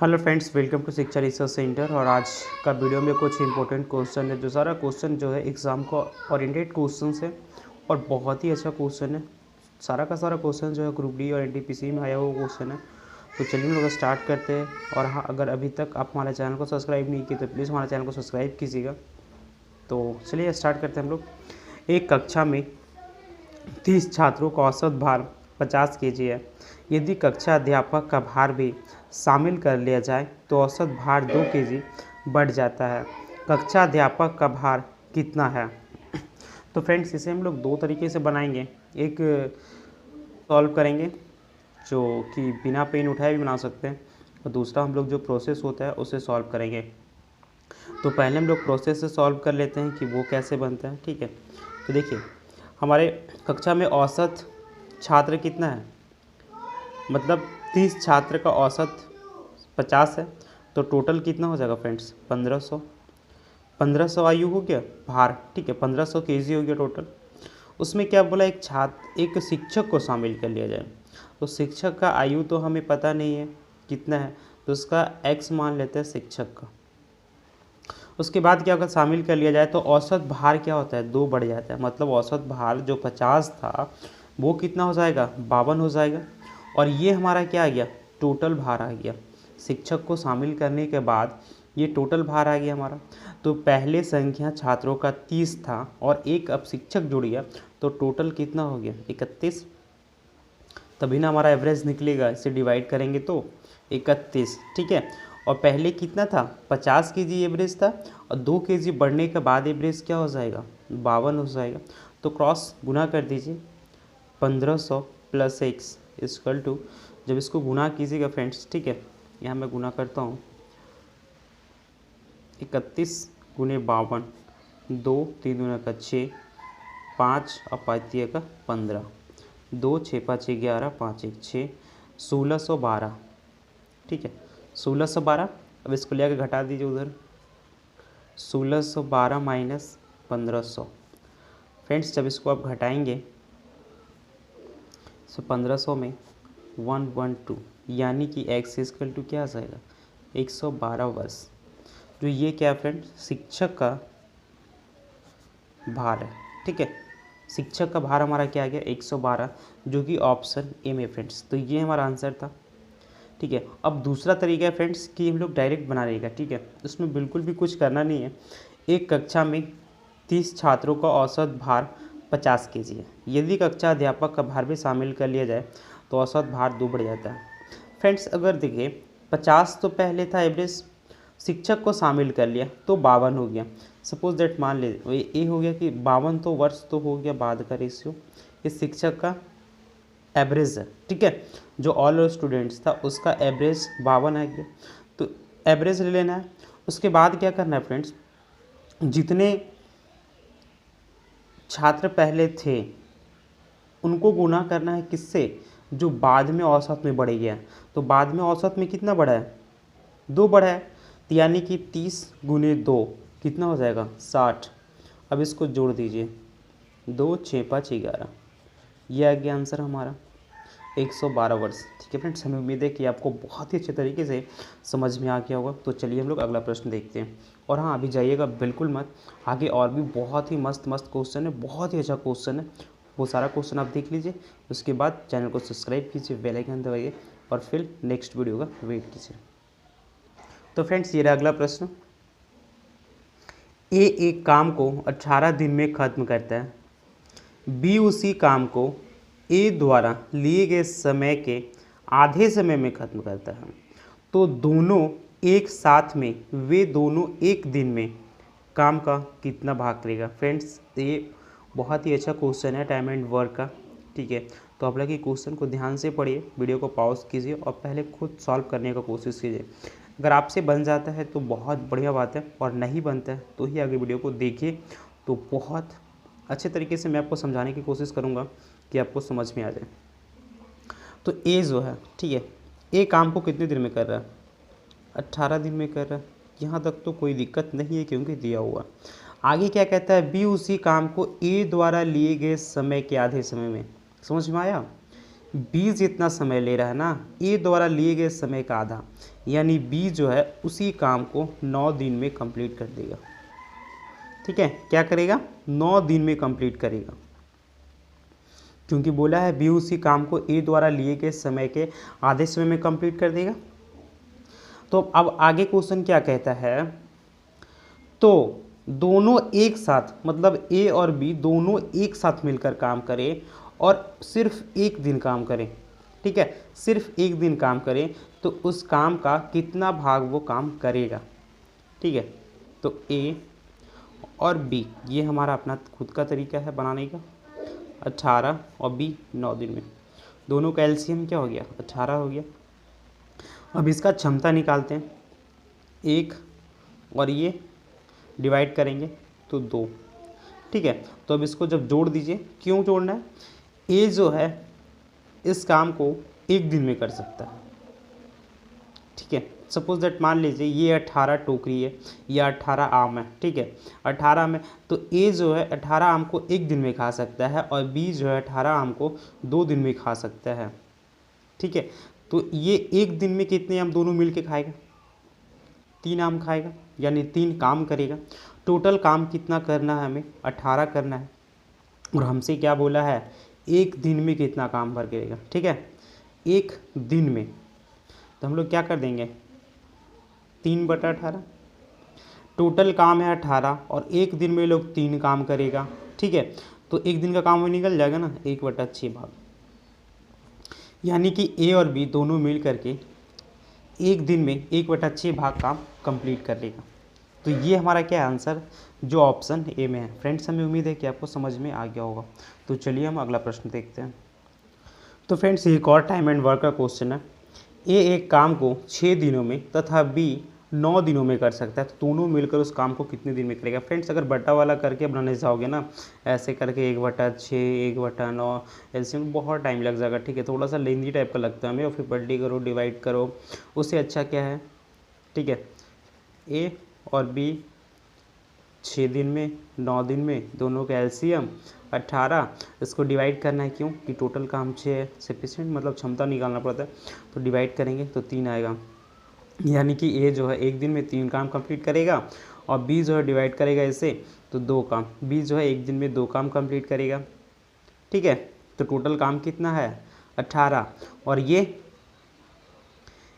Hello friends, welcome to शिक्षा research centre. और आज का वीडियो में कुछ इंपॉर्टेंट क्वेश्चन है। जो सारा क्वेश्चन जो है एग्ज़ाम को ओरिएंटेड क्वेश्चन है और बहुत ही अच्छा क्वेश्चन है। सारा का सारा क्वेश्चन जो है ग्रुप डी और एनटीपीसी में आया हुआ क्वेश्चन है। तो चलिए हम लोग स्टार्ट करते हैं। और हाँ, अगर अभी तक आप हमारे चैनल को सब्सक्राइब नहीं किए तो प्लीज़ हमारे चैनल को सब्सक्राइब कीजिएगा। तो चलिए स्टार्ट करते हैं हम लोग। एक कक्षा में 30 छात्रों का औसत भार 50 केजी है। यदि कक्षा अध्यापक का भार भी शामिल कर लिया जाए तो औसत भार 2 केजी बढ़ जाता है। कक्षा अध्यापक का भार कितना है? तो फ्रेंड्स, इसे हम लोग दो तरीके से बनाएंगे। एक सॉल्व करेंगे जो कि बिना पेन उठाए भी बना सकते हैं, और दूसरा हम लोग जो प्रोसेस होता है उसे सॉल्व करेंगे। तो पहले हम लोग प्रोसेस से सॉल्व कर लेते हैं कि वो कैसे बनता है। ठीक है, तो देखिए हमारे कक्षा में औसत छात्र कितना है, मतलब 30 छात्र का औसत 50 है, तो टोटल कितना हो जाएगा फ्रेंड्स? 1500 आयु हो गया भार। ठीक है, 1500 केजी हो गया टोटल। उसमें क्या बोला, एक शिक्षक को शामिल कर लिया जाए। तो शिक्षक का आयु तो हमें पता नहीं है कितना है, तो उसका x मान लेते हैं शिक्षक का। उसके बाद क्या होगा, शामिल कर लिया जाए तो औसत भार क्या होता है? 2 बढ़ जाता है। मतलब औसत भार जो 50 था वो कितना हो जाएगा? 52 हो जाएगा। और ये हमारा क्या आ गया? टोटल भार आ गया। शिक्षक को शामिल करने के बाद ये टोटल भार आ गया हमारा। तो पहले संख्या छात्रों का 30 था और एक अब शिक्षक जुड़ गया, तो टोटल कितना हो गया? 31। तभी ना हमारा एवरेज निकलेगा। इसे डिवाइड करेंगे तो 31। ठीक है, और पहले कितना था? 50 केजी एवरेज था, और 2 केजी बढ़ने के बाद एवरेज क्या हो जाएगा? 52 हो जाएगा। तो क्रॉस गुना कर दीजिए, 1500 प्लस x इक्वल टू, जब इसको गुना कीजिएगा फ्रेंड्स, ठीक है, यहाँ मैं गुना करता हूँ, 31 गुने 52, 2 3 दूना का 6, 5 और 5 का 15, 2 6 5 11, 5 1 6, 1612। ठीक है, 1612। अब इसको ले आकर घटा दीजिए उधर, 1612 माइनस 1500। फ्रेंड्स, जब इसको आप घटाएंगे तो 1500 में 112, यानी कि x इक्वल टू क्या आ जाएगा? 112 वर्ष। जो ये क्या फ्रेंड्स? शिक्षक का भार है। ठीक है, शिक्षक का भार हमारा क्या आ गया? 112, जो कि ऑप्शन ए में फ्रेंड्स। तो ये हमारा आंसर था। ठीक है, अब दूसरा तरीका है फ्रेंड्स कि हम लोग डायरेक्ट बना लेगा। ठीक है, उसमें बिल्कुल भी कुछ करना नहीं है। एक कक्षा में 30 छात्रों का औसत भार 50 केजी है। यदि कक्षा अध्यापक का भार भी शामिल कर लिया जाए तो औसत भार 2 बढ़ जाता है। फ्रेंड्स, अगर देखिए 50 तो पहले था एवरेज, शिक्षक को शामिल कर लिया तो 52 हो गया। सपोज दैट मान ले ये हो गया कि 52 तो वर्ष तो हो गया बाद का रेशियो, ये शिक्षक का एवरेज है। ठीक है, जो ऑल स्टूडेंट्स था उसका एवरेज 52 आ गया, तो एवरेज ले लेना है। उसके बाद क्या करना है फ्रेंड्स, जितने छात्र पहले थे उनको गुना करना है किससे? जो बाद में औसत में बढ़ गया। तो बाद में औसत में कितना बढ़ा है? 2 बढ़ा है, तो यानी कि 30 गुने 2 कितना हो जाएगा? 60। अब इसको जोड़ दीजिए, 2 6 5 11, ये आ गया आंसर हमारा 112 वर्ष। ठीक है फ्रेंड्स, हमें उम्मीद है कि आपको बहुत ही अच्छे तरीके से समझ में आ गया होगा। तो चलिए हम लोग अगला प्रश्न देखते हैं। और हाँ, अभी जाइएगा बिल्कुल मत, आगे और भी बहुत ही मस्त मस्त क्वेश्चन है, बहुत ही अच्छा क्वेश्चन है। वो सारा क्वेश्चन आप देख लीजिए, उसके बाद चैनल को सब्सक्राइब कीजिए, बेल आइकन दबाइए, और फिर नेक्स्ट वीडियो का वेट कीजिए। तो फ्रेंड्स, ये रहा अगला प्रश्न। ए एक काम को 18 दिन में ख़त्म करता है, बी उसी काम को ए द्वारा लिए गए समय के आधे समय में ख़त्म करता है। तो दोनों एक साथ में, वे दोनों एक दिन में काम का कितना भाग करेगा? फ्रेंड्स, ये बहुत ही अच्छा क्वेश्चन है टाइम एंड वर्क का। ठीक है, तो आप लोग ये क्वेश्चन को ध्यान से पढ़िए, वीडियो को पॉज कीजिए और पहले खुद सॉल्व करने का कोशिश कीजिए। अगर आपसे बन जाता है तो बहुत बढ़िया बात है, और नहीं बनता है तो ही आगे वीडियो को देखिए। तो बहुत अच्छे तरीके से मैं आपको समझाने की कोशिश करूँगा कि आपको समझ में आ जाए। तो ए जो है, ठीक है, ए काम को कितने दिन में कर रहा है? 18 दिन में कर रहा है। यहाँ तक तो कोई दिक्कत नहीं है क्योंकि दिया हुआ। आगे क्या कहता है? बी उसी काम को ए द्वारा लिए गए समय के आधे समय में। समझ में आया? बी जितना समय ले रहा है ना, ए द्वारा लिए गए समय का आधा, यानी बी जो है उसी काम को 9 दिन में कंप्लीट कर देगा। ठीक है, क्या करेगा? 9 दिन में कंप्लीट करेगा, क्योंकि बोला है बी उसी काम को ए द्वारा लिए गए समय के आधे समय में कंप्लीट कर देगा। तो अब आगे क्वेश्चन क्या कहता है, तो दोनों एक साथ, मतलब ए और बी दोनों एक साथ मिलकर काम करें और सिर्फ एक दिन काम करें। ठीक है, सिर्फ एक दिन काम करें तो उस काम का कितना भाग वो काम करेगा। ठीक है, तो ए और बी ये हमारा अपना खुद का तरीका है बनाने का। 18 और बी 9 दिन में, दोनों का एलसीएम क्या हो गया? 18 हो गया। अब इसका क्षमता निकालते हैं, 1 और ये डिवाइड करेंगे तो 2। ठीक है, तो अब इसको जब जोड़ दीजिए, क्यों जोड़ना है? ए जो है इस काम को एक दिन में कर सकता है। ठीक है, सपोज दैट मान लीजिए ये 18 टोकरी है, या 18 आम है। ठीक है, 18 में तो ए जो है 18 आम को एक दिन में खा सकता है और बी जो है 18 आम को 2 दिन में खा सकता है। ठीक है, तो ये एक दिन में कितने आम दोनों मिल के खाएगा? 3 आम खाएगा, यानी 3 काम करेगा। टोटल काम कितना करना है हमें? 18 करना है। और हमसे क्या बोला है? एक दिन में कितना काम भर करेगा। ठीक है, एक दिन में, तो हम लोग क्या कर देंगे? 3/18। टोटल काम है 18 और एक दिन में लोग 3 काम करेगा। ठीक है, तो एक दिन का काम में निकल जाएगा ना 1/6 भाग, यानी कि ए और बी दोनों मिल करके एक दिन में 1/6 भाग काम कंप्लीट कर लेगा। तो ये हमारा क्या आंसर जो ऑप्शन ए में है। फ्रेंड्स, हमें उम्मीद है कि आपको समझ में आ गया होगा। तो चलिए हम अगला प्रश्न देखते हैं। तो फ्रेंड्स, एक और टाइम एंड वर्क का क्वेश्चन है। ए एक काम को 6 दिनों में तथा बी 9 दिनों में कर सकता है, तो दोनों मिलकर उस काम को कितने दिन में करेगा? फ्रेंड्स, अगर बटा वाला करके बनाने जाओगे ना, ऐसे करके 1/6 1/9 एलसीएम बहुत टाइम लग जाएगा। ठीक है, थोड़ा सा लेंदी टाइप का लगता है हमें, और फिर मल्टी करो डिवाइड करो, उससे अच्छा क्या है? ठीक है, ए और बी 6 दिन में 9 दिन में, दोनों का एलसीएम 18, इसको डिवाइड करना है। क्यों? कि टोटल काम 6 है, सफिशिएंट मतलब क्षमता निकालना पड़ता है, तो डिवाइड करेंगे तो 3 आएगा। यानी कि ए जो है एक दिन में 3 काम कंप्लीट करेगा, और बी जो है डिवाइड करेगा इसे तो 2 काम, बी जो है एक दिन में 2 काम कंप्लीट करेगा। ठीक है, तो टोटल काम कितना है? 18, और ये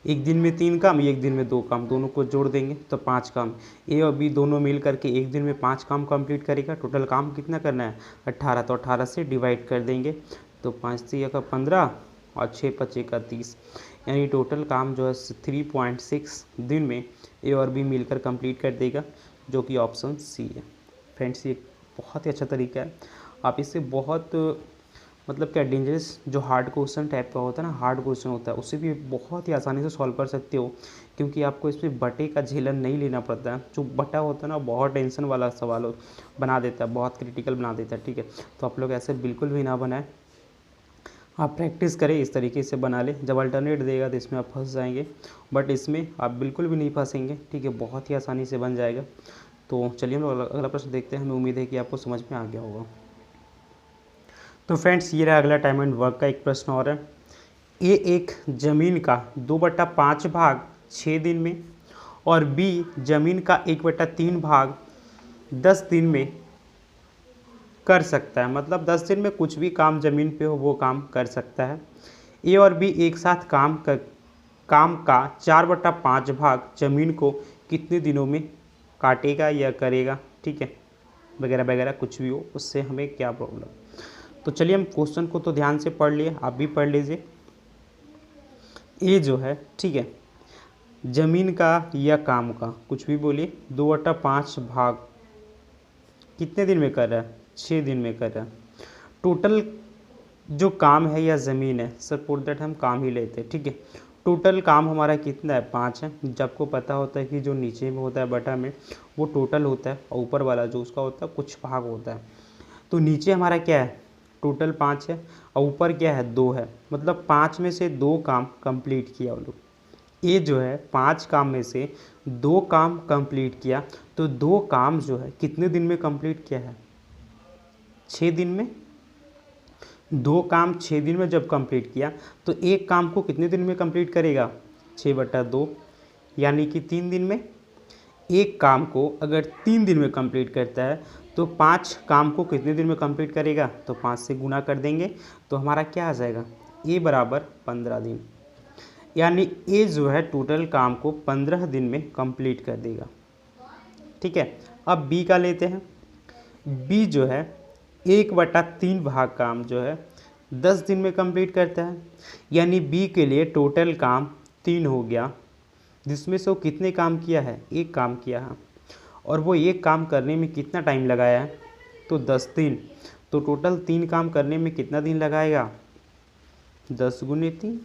एक दिन में 3 काम, एक दिन में 2 काम, दोनों को जोड़ देंगे तो 5 काम। ए और बी दोनों मिल करके एक दिन में 5 काम कंप्लीट करेगा। टोटल काम कितना करना है? 18, तो 18 से डिवाइड कर देंगे तो 5 3 का 15 और 6 5 का 30, यानी टोटल काम जो है 3.6 दिन में ए और बी मिलकर कंप्लीट कर देगा, जो कि ऑप्शन सी है। फ्रेंड्स, ये बहुत ही अच्छा तरीका है। आप इससे बहुत मतलब क्या डेंजरस जो हार्ड क्वेश्चन टाइप का होता है ना, हार्ड क्वेश्चन होता है, उससे भी बहुत ही आसानी से सॉल्व कर सकते हो, क्योंकि आपको इसमें बटे का झेलन नहीं लेना पड़ता है। जो बटा होता है ना, बहुत टेंशन वाला सवाल बना देता है, बहुत क्रिटिकल बना देता है। ठीक है, तो आप लोग ऐसे बिल्कुल भी ना बनाएं, आप प्रैक्टिस करें, इस तरीके से बना लें। जब अल्टरनेट देगा तो इसमें आप फंस जाएंगे, बट इसमें आप बिल्कुल भी नहीं फंसेंगे। ठीक है, बहुत ही आसानी से बन जाएगा। तो चलिए हम लोग अगला प्रश्न देखते हैं। हमें उम्मीद है कि आपको समझ में आ गया होगा। तो फ्रेंड्स, ये रहा अगला टाइम एंड वर्क का एक प्रश्न और है। ए एक ज़मीन का 2/5 भाग 6 दिन में और बी ज़मीन का 1/3 भाग 10 दिन में कर सकता है, मतलब 10 दिन में कुछ भी काम ज़मीन पे हो वो काम कर सकता है। ए और बी एक साथ काम का 4/5 भाग ज़मीन को कितने दिनों में काटेगा या करेगा? ठीक है, वगैरह वगैरह कुछ भी हो, उससे हमें क्या प्रॉब्लम। तो चलिए हम क्वेश्चन को तो ध्यान से पढ़ लिए, आप भी पढ़ लीजिए। ए जो है, ठीक है, ज़मीन का या काम का कुछ भी बोलिए, 2/5 भाग कितने दिन में कर रहा है? 6 दिन में कर रहा है। टोटल जो काम है या ज़मीन है, सपोज दैट हम काम ही लेते हैं। ठीक है, टोटल काम हमारा कितना है? 5 है। जब आपको पता होता है कि जो नीचे में होता है बटा में वो टोटल होता है, और ऊपर वाला जो उसका होता है कुछ भाग होता है। तो नीचे हमारा क्या है? टोटल 5 है, और ऊपर क्या है? 2 है, मतलब 5 में से 2 काम कंप्लीट किया वो लोग। ये जो है 5 काम में से 2 काम कंप्लीट किया, तो 2 काम जो है कितने दिन में कंप्लीट किया है? 6 दिन में। दो काम 6 दिन में जब कंप्लीट किया तो एक काम को कितने दिन में कंप्लीट करेगा? 6/2, यानी कि 3 दिन में। एक काम को अगर 3 दिन में कंप्लीट करता है तो 5 काम को कितने दिन में कंप्लीट करेगा? तो 5 से गुना कर देंगे तो हमारा क्या आ जाएगा? ए बराबर 15 दिन, यानी ए जो है टोटल काम को 15 दिन में कंप्लीट कर देगा। ठीक है, अब बी का लेते हैं। बी जो है 1/3 भाग काम जो है 10 दिन में कंप्लीट करता है, यानी बी के लिए टोटल काम 3 हो गया, जिसमें से वो कितने काम किया है? एक काम किया है, और वो एक काम करने में कितना टाइम लगाया है? तो 10 दिन। तो टोटल 3 काम करने में कितना दिन लगाएगा? 10 गुने 3,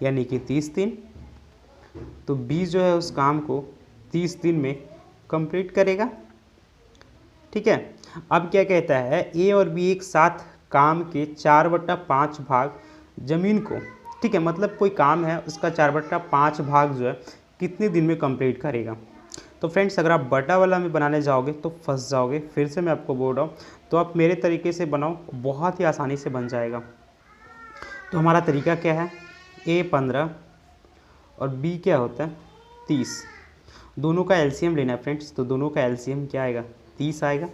यानी कि 30 दिन। तो बी जो है उस काम को 30 दिन में कंप्लीट करेगा। ठीक है, अब क्या कहता है? ए और बी एक साथ काम के 4/5 भाग जमीन को, ठीक है, मतलब कोई काम है उसका 4/5 भाग जो है कितने दिन में कंप्लीट करेगा। तो फ्रेंड्स, अगर आप बटा वाला में बनाने जाओगे तो फंस जाओगे। फिर से मैं आपको बोल रहा हूँ, तो आप मेरे तरीके से बनाओ, बहुत ही आसानी से बन जाएगा। तो हमारा तरीका क्या है? ए 15 और बी क्या होता है? 30। दोनों का एलसीएम लेना है फ्रेंड्स, तो दोनों का एलसीएम क्या आएगा? 30 आएगा।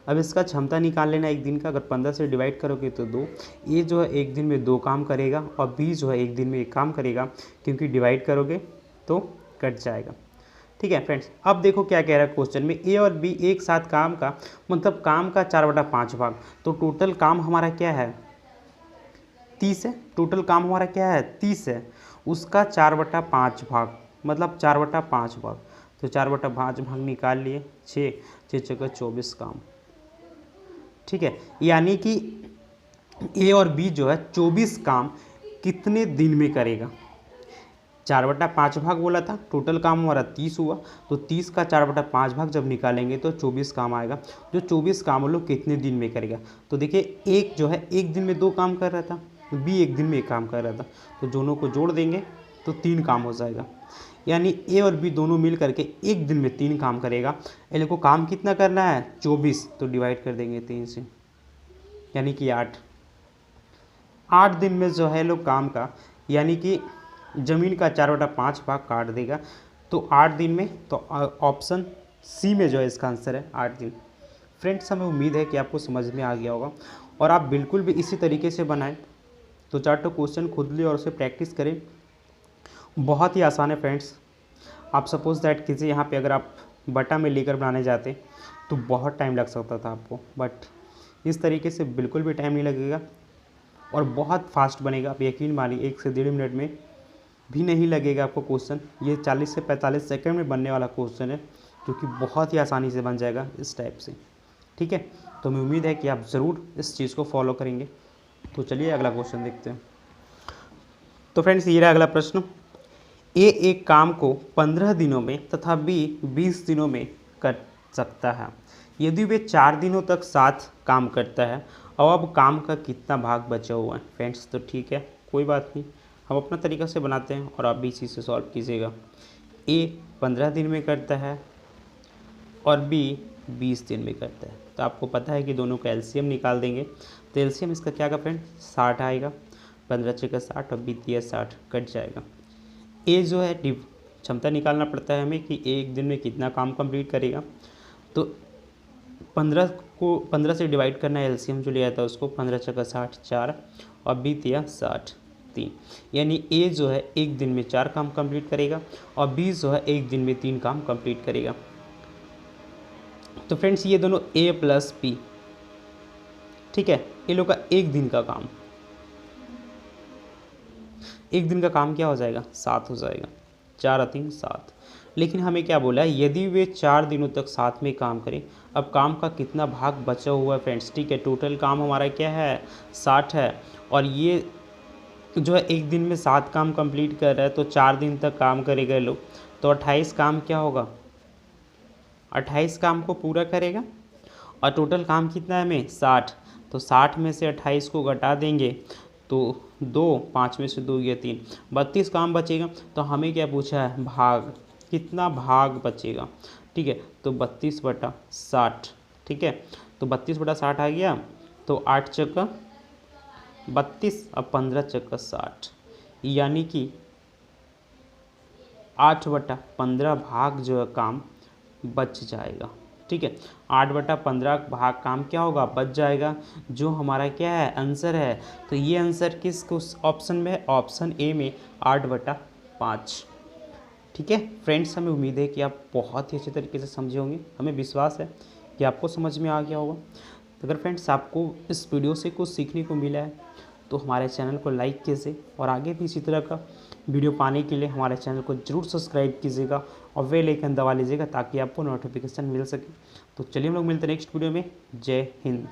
अब इसका क्षमता निकाल लेना एक दिन का। अगर 15 से डिवाइड करोगे तो 2। ए जो है एक दिन में 2 काम करेगा और बी जो है एक दिन में 1 काम करेगा, क्योंकि डिवाइड करोगे तो कट जाएगा। ठीक है फ्रेंड्स, अब देखो क्या कह रहा है क्वेश्चन में। ए और बी एक साथ काम का, मतलब काम का 4/5 भाग, तो टोटल काम हमारा क्या है? 30 है। टोटल काम हमारा क्या है? 30 है। उसका 4/5 भाग, मतलब 4/5 भाग, तो 4/5 भाग निकाल लिए। 6 6 24 काम। ठीक है, यानी कि ए और बी जो है 24 काम कितने दिन में करेगा? 4/5 भाग बोला था, टोटल काम हमारा 30 हुआ, तो 30 का 4/5 भाग जब निकालेंगे तो 24 काम आएगा। जो 24 काम वो लोग कितने दिन में करेगा? तो देखिए, एक जो है एक दिन में 2 काम कर रहा था, बी एक दिन में 1 काम कर रहा था, तो दोनों को जोड़ देंगे तो 3 काम हो जाएगा। यानी ए और बी दोनों मिल करके एक दिन में 3 काम करेगा। ए लोग को काम कितना करना है? 24, तो डिवाइड कर देंगे 3 से, यानी कि 8 दिन में जो है लोग काम का, यानी कि ज़मीन का 4/5 भाग काट देगा, तो 8 दिन में। तो ऑप्शन सी में जो है इसका आंसर है 8 दिन। फ्रेंड्स, हमें उम्मीद है कि आपको समझ में आ गया होगा, और आप बिल्कुल भी इसी तरीके से बनाएं। तो 4 क्वेश्चन खुद लिए और उसे प्रैक्टिस करें। बहुत ही आसान है फ्रेंड्स। आप सपोज दैट कीजिए, यहाँ पे अगर आप बटा में लेकर बनाने जाते तो बहुत टाइम लग सकता था आपको, बट इस तरीके से बिल्कुल भी टाइम नहीं लगेगा और बहुत फास्ट बनेगा। आप यकीन मानिए 1 से 1.5 मिनट में भी नहीं लगेगा आपको क्वेश्चन। ये 40 से 45 सेकंड में बनने वाला क्वेश्चन है, जो कि बहुत ही आसानी से बन जाएगा इस टाइप से। ठीक है, तो मैं उम्मीद है कि आप ज़रूर इस चीज़ को फॉलो करेंगे। तो चलिए अगला क्वेश्चन देखते हैं। तो फ्रेंड्स, ये रहा अगला प्रश्न। ए एक काम को 15 दिनों में तथा बी 20 दिनों में कर सकता है। यदि वे 4 दिनों तक साथ काम करता है, और अब काम का कितना भाग बचा हुआ है? फ्रेंड्स, तो ठीक है, कोई बात नहीं, हम अपना तरीका से बनाते हैं और आप भी इसी से सॉल्व कीजिएगा। ए 15 दिन में करता है और बी 20 दिन में करता है, तो आपको पता है कि दोनों का एलसीएम निकाल देंगे। तो एलसीएम इसका क्या आएगा फ्रेंड? 60 आएगा। 15 × 60 और 20 × 60 कट जाएगा। ए जो है क्षमता निकालना पड़ता है हमें कि एक दिन में कितना काम कंप्लीट करेगा। तो 15 से डिवाइड करना है, एलसीएम जो लिया था उसको। 15 × 60 4 और 20 × 60 3, यानी ए जो है एक दिन में 4 काम कंप्लीट करेगा और बी जो है एक दिन में 3 काम कंप्लीट करेगा। तो फ्रेंड्स, ये दोनों ए प्लस बी, ठीक है, ये लोग का एक दिन का काम, एक दिन का काम क्या हो जाएगा? 7 हो जाएगा। 4 और 3 7। लेकिन हमें क्या बोला है? यदि वे 4 दिनों तक साथ में काम करें। अब काम का कितना भाग बचा हुआ है फ्रेंड्स? ठीक है, टोटल काम हमारा क्या है? 60 है, और ये जो है एक दिन में 7 काम कंप्लीट कर रहा है, तो 4 दिन तक काम करेगा लोग, तो 28 काम क्या होगा? 28 काम को पूरा करेगा। और टोटल काम कितना है हमें? 60। तो 60 में से 28 को घटा देंगे तो 2, 5 में से 2 या 3, 32 काम बचेगा। तो हमें क्या पूछा है? भाग, कितना भाग बचेगा? ठीक है, तो 32/60। ठीक है, तो 32/60 आ गया, तो 8 × 32 और 15 चक्का 60, यानी कि 8/15 भाग जो है काम बच जाएगा। ठीक है, 8/15 भाग काम क्या होगा, बच जाएगा, जो हमारा क्या है आंसर है। तो ये आंसर किस ऑप्शन में है, ऑप्शन ए में 8/5। ठीक है फ्रेंड्स, हमें उम्मीद है कि आप बहुत ही अच्छे तरीके से समझे होंगे, हमें विश्वास है कि आपको समझ में आ गया होगा। तो अगर फ्रेंड्स आपको इस वीडियो से कुछ सीखने को मिला है तो हमारे चैनल को लाइक कीजिए, और आगे भी इसी तरह का वीडियो पाने के लिए हमारे चैनल को जरूर सब्सक्राइब कीजिएगा और बेल आइकन दबा लीजिएगा ताकि आपको नोटिफिकेशन मिल सके। तो चलिए हम लोग मिलते हैं नेक्स्ट वीडियो में। जय हिंद।